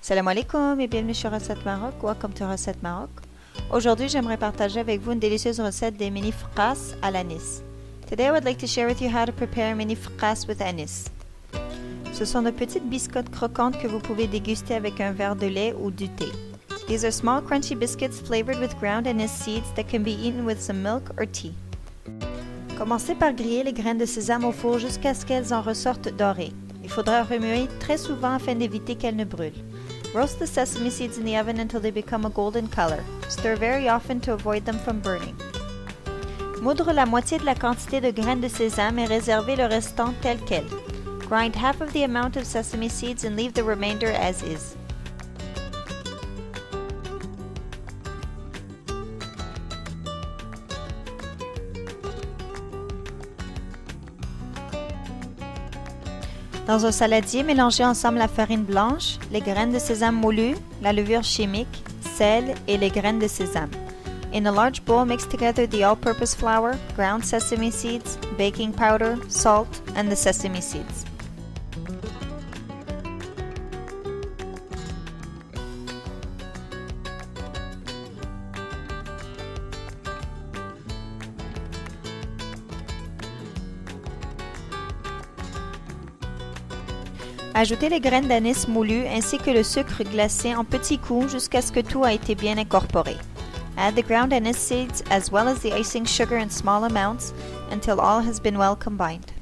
Salam alaikum et bienvenue sur Recette Maroc. Welcome to Recette Maroc. Aujourd'hui, j'aimerais partager avec vous une délicieuse recette des mini fkas à l'anis. Today I would like to share with you how to prepare mini fkas with anis. Ce sont de petites biscottes croquantes que vous pouvez déguster avec un verre de lait ou du thé. These are small crunchy biscuits flavored with ground anise seeds that can be eaten with some milk or tea. Commencez par griller les graines de sésame au four jusqu'à ce qu'elles en ressortent dorées. Il faudra remuer très souvent afin d'éviter qu'elles ne brûlent. Roast the sesame seeds in the oven until they become a golden color. Stir very often to avoid them from burning. Moudre la moitié de la quantité de graines de sésame et réservez le restant tel quel. Grind half of the amount of sesame seeds and leave the remainder as is. Dans un saladier, mélangez ensemble la farine blanche, les graines de sésame moulues, la levure chimique, sel et les graines de sésame. In a large bowl, mix together the all-purpose flour, ground sesame seeds, baking powder, salt, and the sesame seeds. Ajoutez les graines d'anis moulues ainsi que le sucre glacé en petits coups jusqu'à ce que tout a été bien incorporé. Add the ground anise seeds as well as the icing sugar in small amounts until all has been well combined.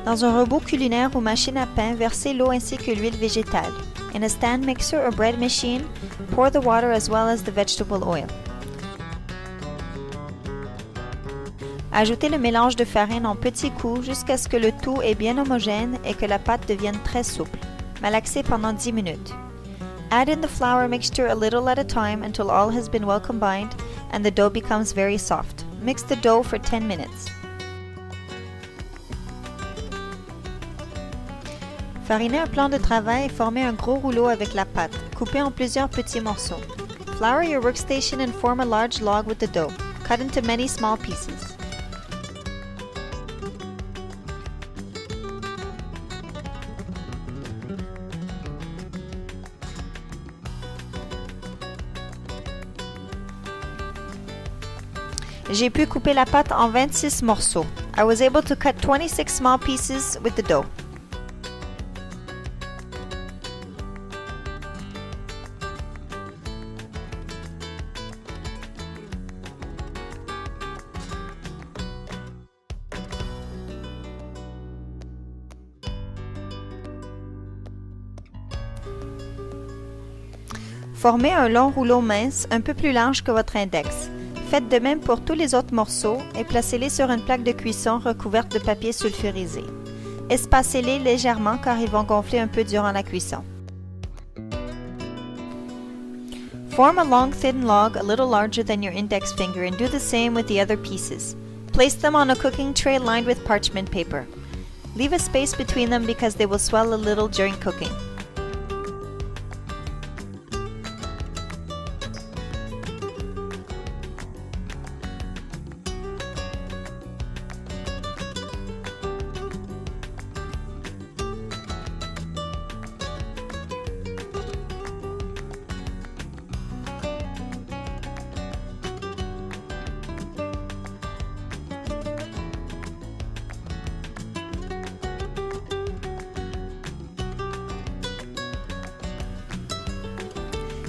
Dans un robot culinaire ou machine à pain, versez l'eau ainsi que l'huile végétale. In a stand mixer or bread machine, pour the water as well as the vegetable oil. Ajoutez le mélange de farine en petits coups jusqu'à ce que le tout est bien homogène et que la pâte devienne très souple. Malaxez pendant 10 minutes. Add in the flour mixture a little at a time until all has been well combined and the dough becomes very soft. Mix the dough for 10 minutes. Farinez un plan de travail et formez un gros rouleau avec la pâte. Coupez en plusieurs petits morceaux. Flour your workstation and form a large log with the dough. Cut into many small pieces. J'ai pu couper la pâte en 26 morceaux. I was able to cut 26 small pieces with the dough. Formez un long rouleau mince, un peu plus large que votre index. Faites de même pour tous les autres morceaux et placez-les sur une plaque de cuisson recouverte de papier sulfurisé. Espacez-les légèrement car ils vont gonfler un peu durant la cuisson. Form a long thin log a little larger than your index finger and do the same with the other pieces. Place them on a cooking tray lined with parchment paper. Leave a space between them because they will swell a little during cooking.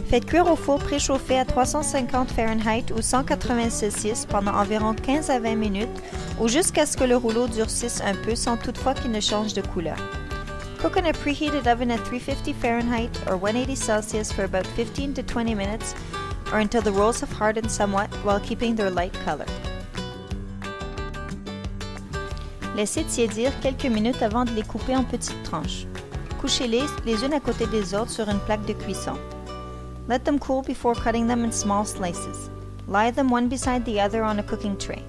Faites cuire au four préchauffé à 350 Fahrenheit ou 180 Celsius pendant environ 15 à 20 minutes ou jusqu'à ce que le rouleau durcisse un peu sans toutefois qu'il ne change de couleur. Cook in a preheated oven at 350 Fahrenheit or 180 Celsius for about 15 to 20 minutes or until the rolls have hardened somewhat while keeping their light color. Laissez tiédir quelques minutes avant de les couper en petites tranches. Couchez-les les unes à côté des autres sur une plaque de cuisson. Let them cool before cutting them in small slices. Lie them one beside the other on a cooking tray.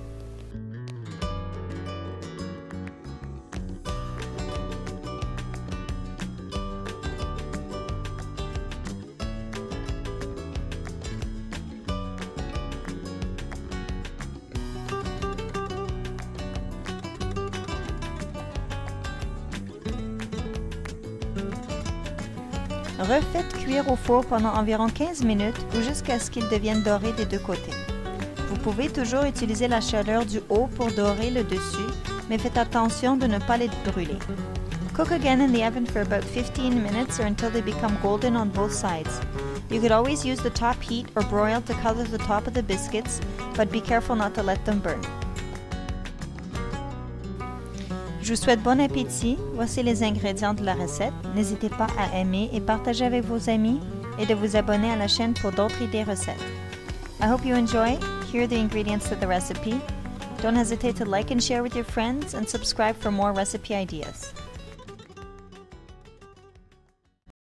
Refaites cuire au four pendant environ 15 minutes ou jusqu'à ce qu'ils deviennent dorés des deux côtés. Vous pouvez toujours utiliser la chaleur du haut pour dorer le dessus, mais faites attention de ne pas les brûler. Cook again in the oven for about 15 minutes or until they become golden on both sides. You could always use the top heat or broil to color the top of the biscuits, but be careful not to let them burn. Je vous souhaite bon appétit. Voici les ingrédients de la recette. N'hésitez pas à aimer et partager avec vos amis et de vous abonner à la chaîne pour d'autres idées recettes. I hope you enjoy. Here are the ingredients to the recipe. Don't hesitate to like and share with your friends and subscribe for more recipe ideas.